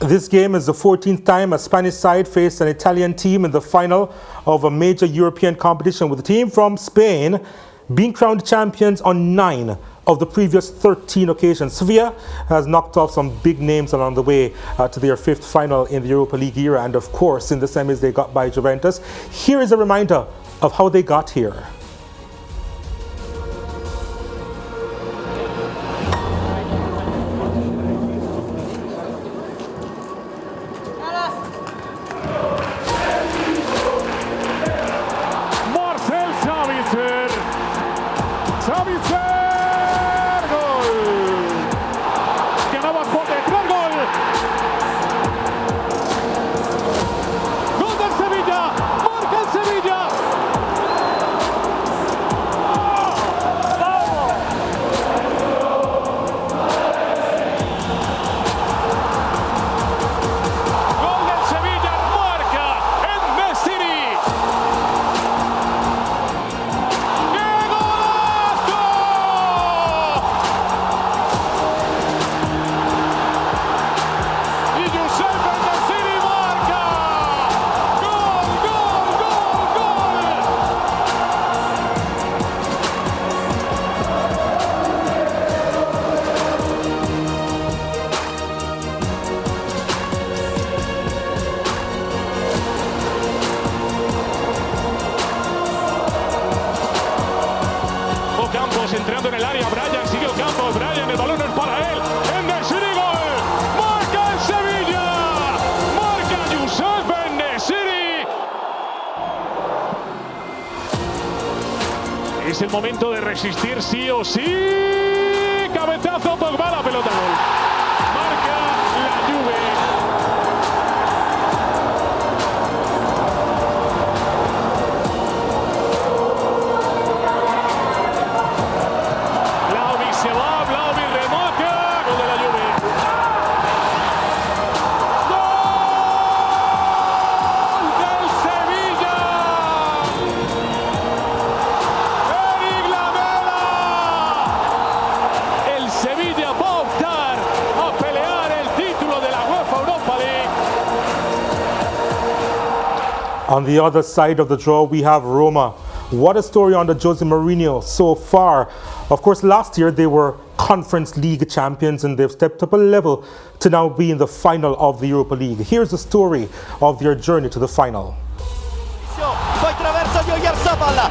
This game is the 14th time a Spanish side faced an Italian team in the final of a major European competition, with the team from Spain being crowned champions on 9 of the previous 13 occasions. Sevilla has knocked off some big names along the way to their 5th final in the Europa League era, and of course in the semis they got by Juventus. Here is a reminder of how they got here. Entrando en el área, Brian sigue el campo, Brian, el balón es para él, En-Nesyri, gol, marca el Sevilla, marca Youssef En-Nesyri. Es el momento de resistir sí o sí, cabezazo, Pogba, la pelota, gol, marca la Juve. On the other side of the draw, we have Roma. What a story under Jose Mourinho so far. Of course, last year they were Conference League champions, and they've stepped up a level to now be in the final of the Europa League. Here's the story of their journey to the final. Poi traversa di Oyarzabal.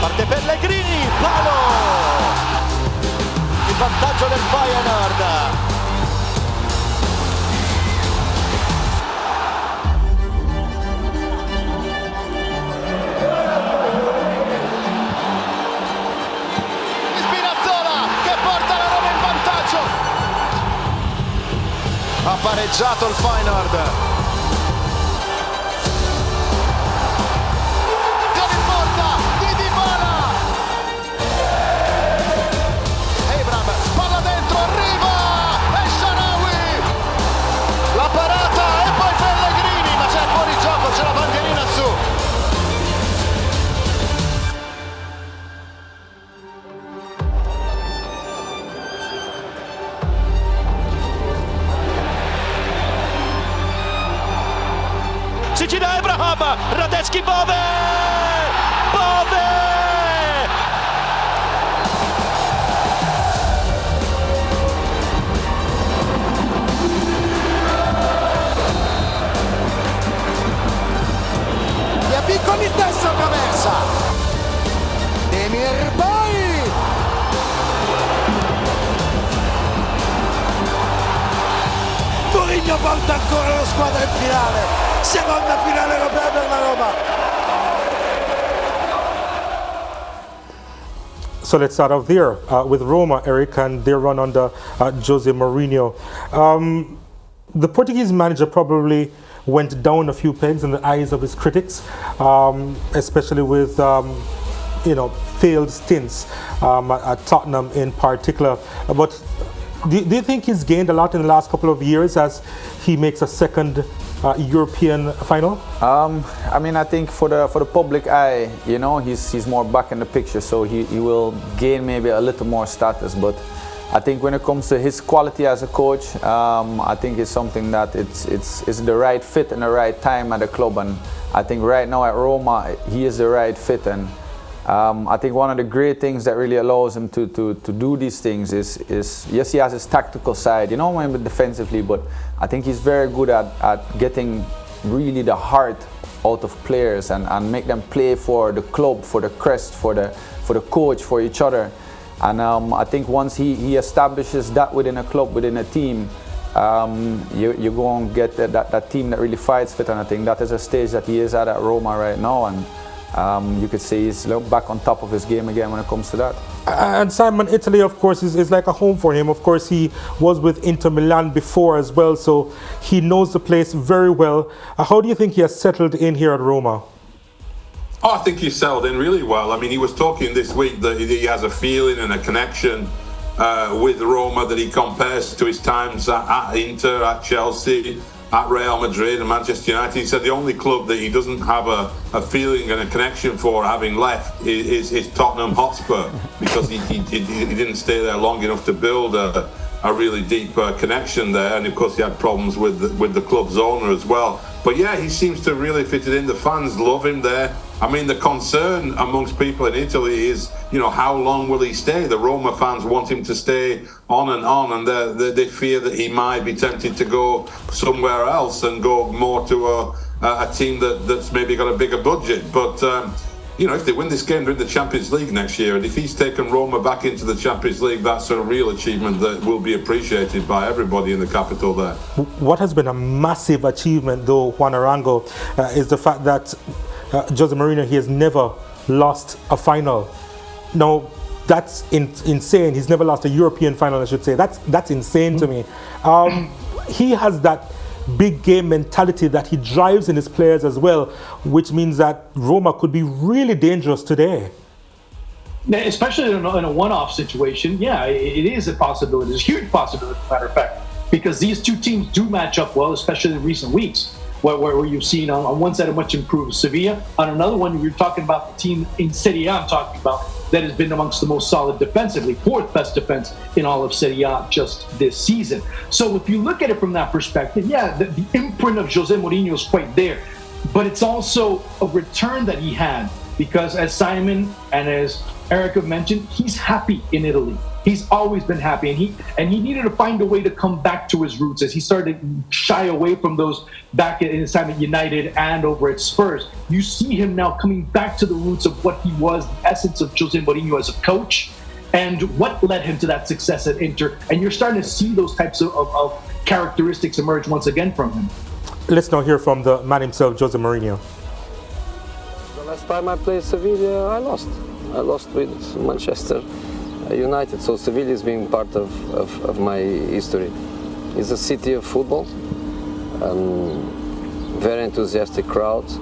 Parte Pellegrini, palo! Il vantaggio del Feyenoord. Spinazzola che porta la Roma in vantaggio. Ha pareggiato il Feyenoord. Cicina Abraham, Radetzky, Bove! Bove! E a piccoli testa cabeza. Demir Bay! Mourinho porta ancora la squadra in finale. Seconda finale europea per la Roma. So let's start off there with Roma, Eric, and their run under Jose Mourinho. The Portuguese manager probably went down a few pegs in the eyes of his critics, especially with failed stints at Tottenham in particular. But Do you think he's gained a lot in the last couple of years as he makes a second European final? I mean, I think for the public eye, you know, he's more back in the picture, so he will gain maybe a little more status. But I think when it comes to his quality as a coach, I think it's something that it's the right fit and the right time at the club. And I think right now at Roma, he is the right fit. And I think one of the great things that really allows him to do these things is yes, he has his tactical side, you know, maybe defensively, but I think he's very good at getting really the heart out of players and make them play for the club, for the crest, for the coach, for each other. And I think once he establishes that within a club, within a team, you go and get that team that really fights fit. And I think that is a stage that he is at Roma right now. And you could say he's back on top of his game again when it comes to that. And Simon, Italy, of course, is like a home for him. Of course, he was with Inter Milan before as well, so he knows the place very well. How do you think he has settled in here at Roma? Oh, I think he's settled in really well. I mean, he was talking this week that he has a feeling and a connection with Roma that he compares to his times at Inter, at Chelsea, at Real Madrid and Manchester United. He said the only club that he doesn't have a feeling and a connection for having left is Tottenham Hotspur, because he didn't stay there long enough to build a really deep connection there. And of course he had problems with the club's owner as well. But yeah, he seems to really fit it in. The fans love him there. I mean, the concern amongst people in Italy is, you know, how long will he stay? The Roma fans want him to stay on, and they fear that he might be tempted to go somewhere else and go more to a team that's maybe got a bigger budget. But you know, if they win this game, they're in the Champions League next year, and if he's taken Roma back into the Champions League, that's a real achievement that will be appreciated by everybody in the capital there. What has been a massive achievement, though, Juan Arango, is the fact that Jose Mourinho, he has never lost a final. Now, that's insane. He's never lost a European final, I should say. That's insane to me. He has that big game mentality that he drives in his players as well, which means that Roma could be really dangerous today. Especially in a one-off situation, yeah, it is a possibility. It's a huge possibility, as a matter of fact, because these two teams do match up well, especially in recent weeks, where you've seen on one side a much improved Sevilla, on another one you're talking about the team in Serie A I'm talking about that has been amongst the most solid defensively, fourth best defense in all of Serie A just this season. So if you look at it from that perspective, yeah, the imprint of Jose Mourinho is quite there, but it's also a return that he had, because as Simon and as Eric have mentioned, he's happy in Italy. He's always been happy, and he needed to find a way to come back to his roots as he started to shy away from those back in his time at United and over at Spurs. You see him now coming back to the roots of what he was, the essence of Jose Mourinho as a coach, and what led him to that success at Inter. And you're starting to see those types of characteristics emerge once again from him. Let's now hear from the man himself, Jose Mourinho. The last time I played Sevilla, I lost. I lost with Manchester United, so Sevilla is being part of my history. It's a city of football, very enthusiastic crowds,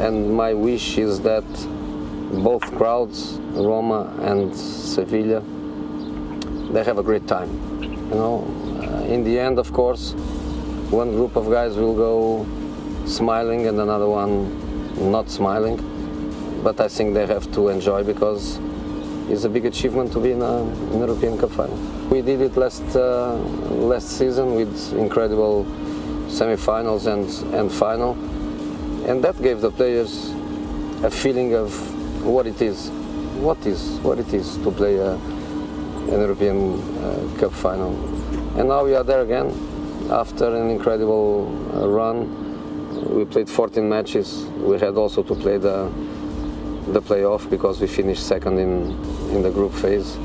and my wish is that both crowds, Roma and Sevilla, they have a great time. You know, in the end, of course, one group of guys will go smiling and another one not smiling, but I think they have to enjoy, because it's a big achievement to be in an European Cup final. We did it last season with incredible semi-finals and final, and that gave the players a feeling of what it is to play an European Cup final. And now we are there again after an incredible run. We played 14 matches. We had also to play the playoff because we finished second in the group phase.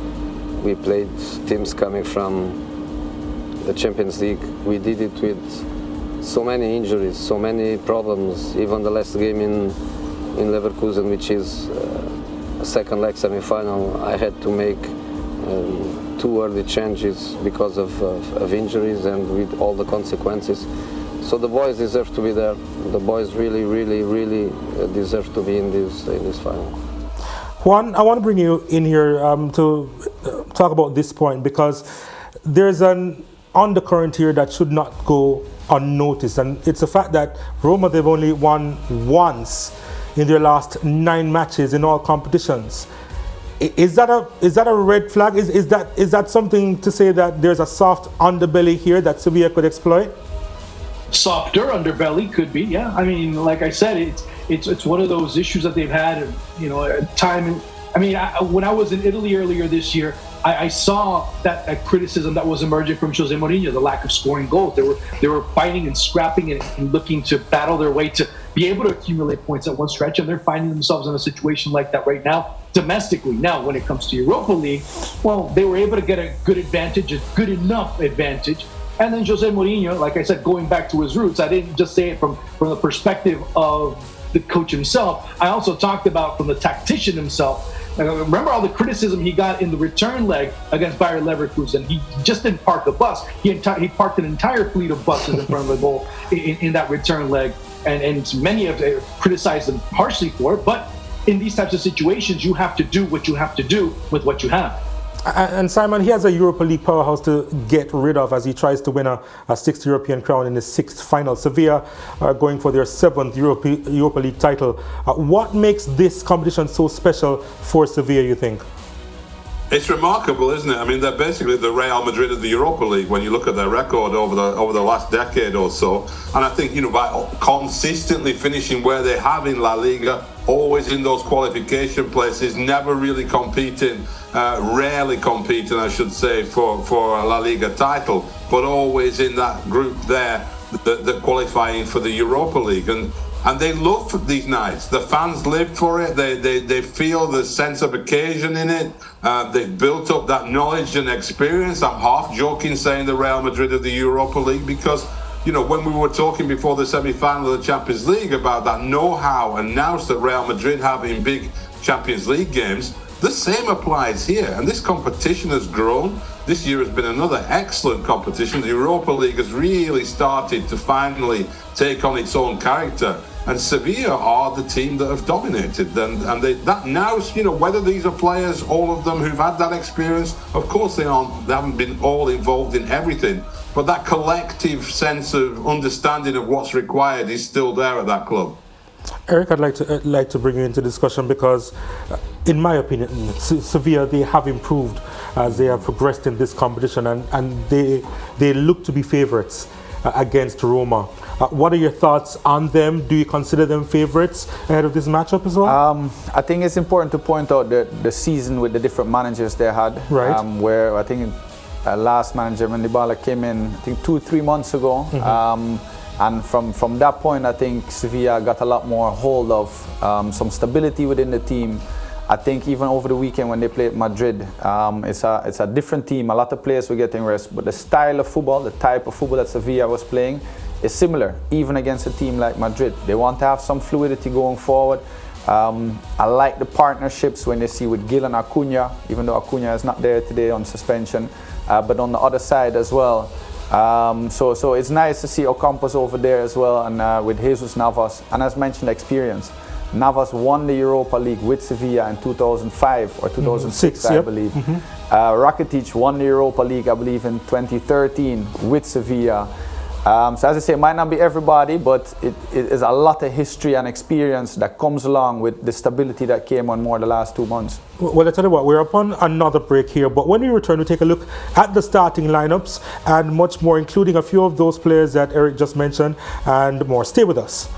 We played teams coming from the Champions League. We did it with so many injuries, so many problems. Even the last game in Leverkusen, which is a second leg semi-final, I had to make 2 early changes because of injuries and with all the consequences. So the boys deserve to be there. The boys really, really, really deserve to be in this final. Juan, I want to bring you in here to talk about this point, because there's an undercurrent here that should not go unnoticed, and it's the fact that Roma, they've only won once in their last 9 matches in all competitions. Is that a red flag? Is that something to say that there's a soft underbelly here that Sevilla could exploit? Softer underbelly could be, yeah. I mean, like I said, it's one of those issues that they've had, time. I mean, when I was in Italy earlier this year, I saw that criticism that was emerging from Jose Mourinho, the lack of scoring goals. They were fighting and scrapping and looking to battle their way to be able to accumulate points at one stretch, and they're finding themselves in a situation like that right now domestically. Now, when it comes to Europa League, well, they were able to get a good advantage, a good enough advantage. And then Jose Mourinho, like I said, going back to his roots, I didn't just say it from the perspective of the coach himself. I also talked about from the tactician himself. Remember all the criticism he got in the return leg against Bayer Leverkusen. He just didn't park the bus. He parked an entire fleet of buses in front of the goal in that return leg. And many have criticized him harshly for it. But in these types of situations, you have to do what you have to do with what you have. And Simon, he has a Europa League powerhouse to get rid of as he tries to win a 6th European crown in his 6th final. Sevilla are going for their 7th Europa League title. What makes this competition so special for Sevilla, you think? It's remarkable, isn't it? I mean, they're basically the Real Madrid of the Europa League when you look at their record over the last decade or so. And I think, by consistently finishing where they have in La Liga, always in those qualification places, never really competing, rarely competing, I should say, for a La Liga title, but always in that group there, that qualifying for the Europa League. And they love these nights. The fans live for it. They feel the sense of occasion in it. They've built up that knowledge and experience. I'm half joking saying the Real Madrid of the Europa League because, when we were talking before the semi-final of the Champions League about that know-how and nous that Real Madrid have in big Champions League games, the same applies here. And this competition has grown. This year has been another excellent competition. The Europa League has really started to finally take on its own character. And Sevilla are the team that have dominated. And that now, whether these are players, all of them who've had that experience, of course they haven't been all involved in everything. But that collective sense of understanding of what's required is still there at that club. Eric, I'd like to bring you into discussion because, in my opinion, Sevilla, they have improved as they have progressed in this competition, and they look to be favourites against Roma. What are your thoughts on them? Do you consider them favourites ahead of this matchup as well? I think it's important to point out the season with the different managers they had. Right. Where I think last manager, Mendibala, came in, I think 2-3 months ago. Mm-hmm. And from that point, I think Sevilla got a lot more hold of some stability within the team. I think even over the weekend when they played Madrid, it's a different team. A lot of players were getting rest, but the style of football, the type of football that Sevilla was playing is similar, even against a team like Madrid. They want to have some fluidity going forward. I like the partnerships when they see with Gil and Acuna, even though Acuna is not there today on suspension, but on the other side as well. So it's nice to see Ocampos over there as well, and with Jesus Navas, and as mentioned, experience. Navas won the Europa League with Sevilla in 2005 or 2006, I believe. Mm-hmm. Rakitic won the Europa League, I believe, in 2013 with Sevilla. So as I say, it might not be everybody, but it is a lot of history and experience that comes along with the stability that came on more the last 2 months. Well, I tell you what, we're upon another break here, but when we return, we'll take a look at the starting lineups and much more, including a few of those players that Eric just mentioned and more. Stay with us.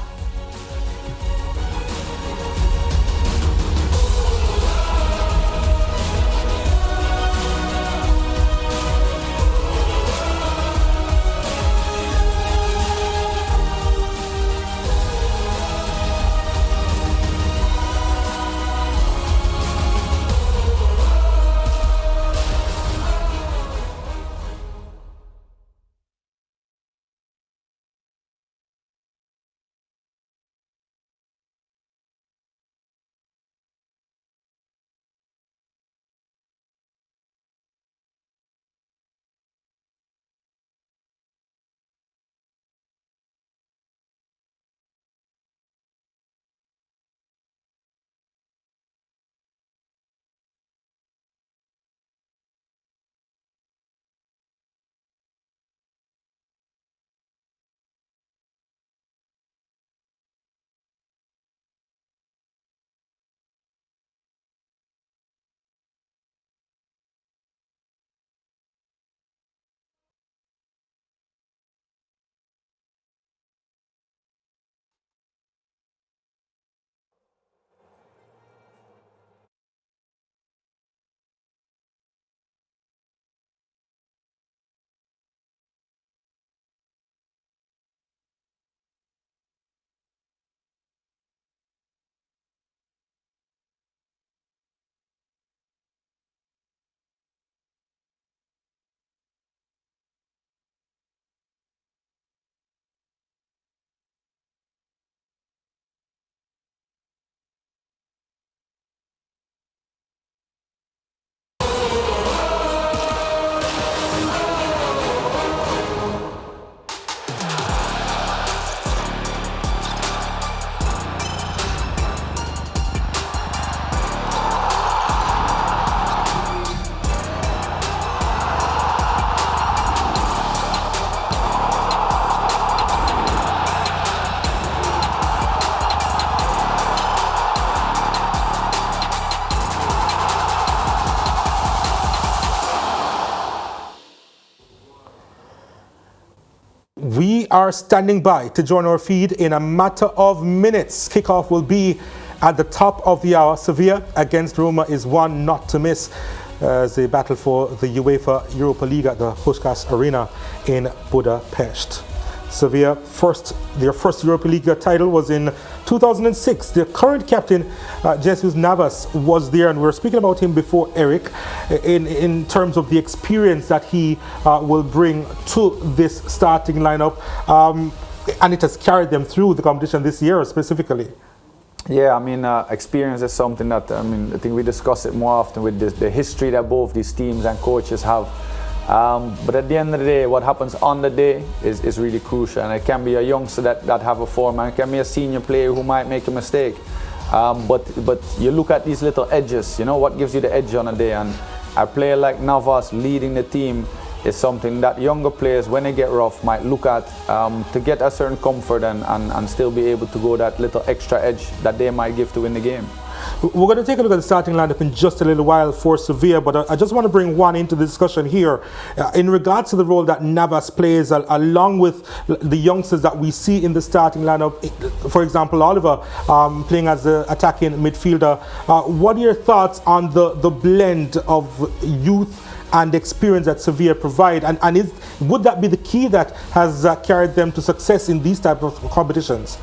are standing by to join our feed in a matter of minutes. Kickoff will be at the top of the hour. Sevilla against Roma is one not to miss as they battle for the UEFA Europa League at the Puskás Arena in Budapest. Sevilla, their first Europa League title was in 2006. Their current captain, Jesus Navas, was there, and we were speaking about him before, Eric, in terms of the experience that he will bring to this starting lineup, and it has carried them through the competition this year specifically. Yeah, I mean, experience is something that, I think we discuss it more often with the history that both these teams and coaches have. But at the end of the day, what happens on the day is really crucial, and it can be a youngster that have a form, and it can be a senior player who might make a mistake. But you look at these little edges, you know, what gives you the edge on a day, and a player like Navas leading the team is something that younger players, when they get rough, might look at to get a certain comfort and still be able to go that little extra edge that they might give to win the game. We're going to take a look at the starting lineup in just a little while for Sevilla, but I just want to bring one into the discussion here in regards to the role that Navas plays along with the youngsters that we see in the starting lineup. For example, Oliver playing as the attacking midfielder. What are your thoughts on the blend of youth and experience that Sevilla provide, and would that be the key that has carried them to success in these type of competitions?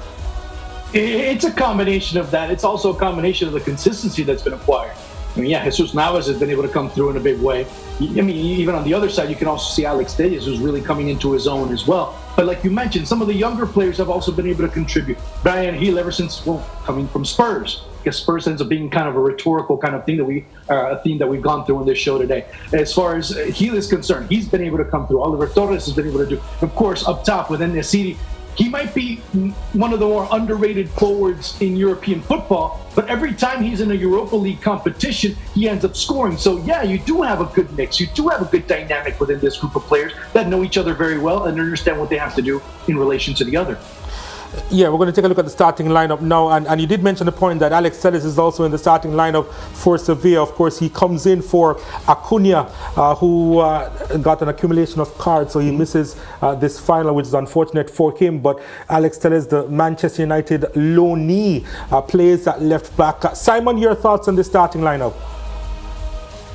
It's a combination of that. It's also a combination of the consistency that's been acquired. I mean, yeah, Jesus Navas has been able to come through in a big way. I mean, even on the other side, you can also see Alex Telles, who's really coming into his own as well. But like you mentioned, some of the younger players have also been able to contribute. Brian Hill, ever since, coming from Spurs. I guess Spurs ends up being kind of a rhetorical kind of thing a theme that we've gone through on this show today. As far as Hill is concerned, he's been able to come through. Oliver Torres has been able to do. Of course, up top within the city, he might be one of the more underrated forwards in European football, but every time he's in a Europa League competition, he ends up scoring. So yeah, you do have a good mix. You do have a good dynamic within this group of players that know each other very well and understand what they have to do in relation to the other. Yeah, we're going to take a look at the starting lineup now, and you did mention the point that Alex Telles is also in the starting lineup for Sevilla. Of course, he comes in for Acuna, who got an accumulation of cards, so he misses this final, which is unfortunate for him. But Alex Telles, the Manchester United loanee, plays at left back. Simon, your thoughts on the starting lineup?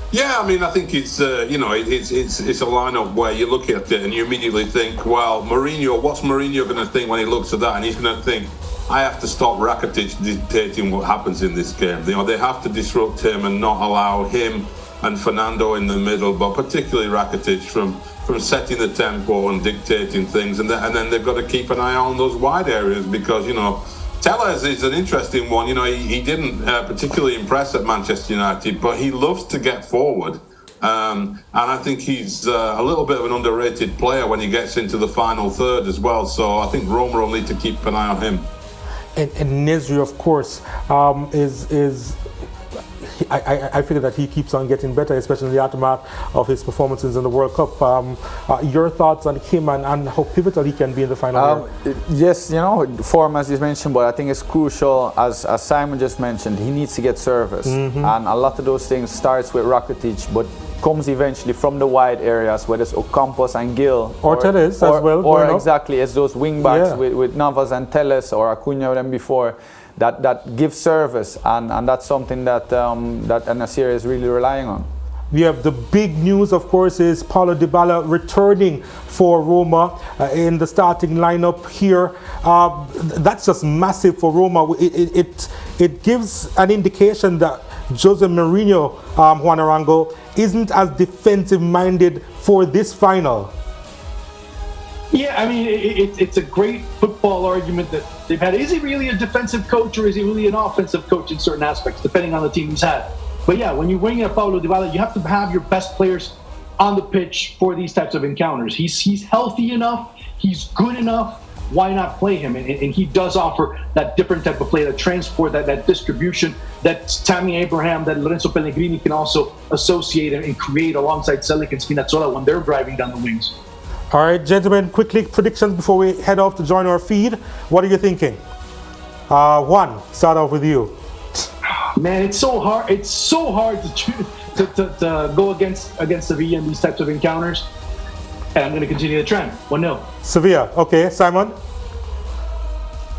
Yeah, I mean, I think it's it's a lineup where you look at it and you immediately think, well, Mourinho, what's Mourinho going to think when he looks at that? And he's going to think, I have to stop Rakitic dictating what happens in this game. You know, they have to disrupt him and not allow him and Fernando in the middle, but particularly Rakitic from setting the tempo and dictating things. And then they've got to keep an eye on those wide areas because, you know, Telles is an interesting one. You know, he didn't particularly impress at Manchester United, but he loves to get forward. And I think he's a little bit of an underrated player when he gets into the final third as well. So I think Roma will need to keep an eye on him. And Nesri, of course, I figure that he keeps on getting better, especially in the aftermath of his performances in the World Cup. Your thoughts on him and how pivotal he can be in the final? Yes, you know, form as you mentioned, but I think it's crucial, as Simon just mentioned, he needs to get service. And a lot of those things starts with Rakitic, but comes eventually from the wide areas, whether it's Ocampos and Gil. Or Telles as well. Or exactly, as those wing backs with Navas and Telles or Acuna than before. That gives service, and that's something that Nasir is really relying on. We have the big news, of course, is Paulo Dybala returning for Roma in the starting lineup here. That's just massive for Roma. It gives an indication that Jose Mourinho, Juan Arango, isn't as defensive-minded for this final. Yeah, I mean, it's a great football argument that they've had. Is he really a defensive coach or is he really an offensive coach in certain aspects, depending on the team he's had? But yeah, when you bring in Paulo Dybala, you have to have your best players on the pitch for these types of encounters. He's healthy enough, he's good enough. Why not play him? And he does offer that different type of play, that transport, that distribution, that Tammy Abraham, that Lorenzo Pellegrini can also associate and create alongside Selic and Spinazzola when they're driving down the wings. All right, gentlemen, quickly predictions before we head off to join our feed. What are you thinking? Juan, start off with you. Man, it's so hard. It's so hard to go against Sevilla in these types of encounters. and I'm going to continue the trend. 1-0. Sevilla. Okay, Simon?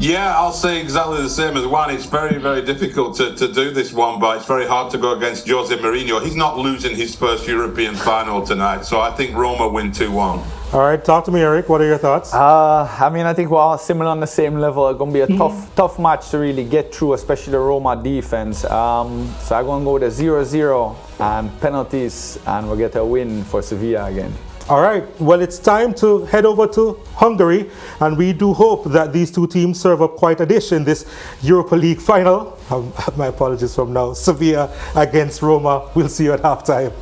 Yeah, I'll say exactly the same as Juan. It's very, very difficult to do this one, but it's very hard to go against Jose Mourinho. He's not losing his first European final tonight, so I think Roma win 2-1. All right, talk to me, Eric. What are your thoughts? I mean, I think we're all similar on the same level. It's going to be a tough match to really get through, especially the Roma defense. So I'm going to go with a 0-0 and penalties, and we'll get a win for Sevilla again. All right, well, it's time to head over to Hungary, and we do hope that these two teams serve up quite a dish in this Europa League final. My apologies from now. Sevilla against Roma. We'll see you at halftime.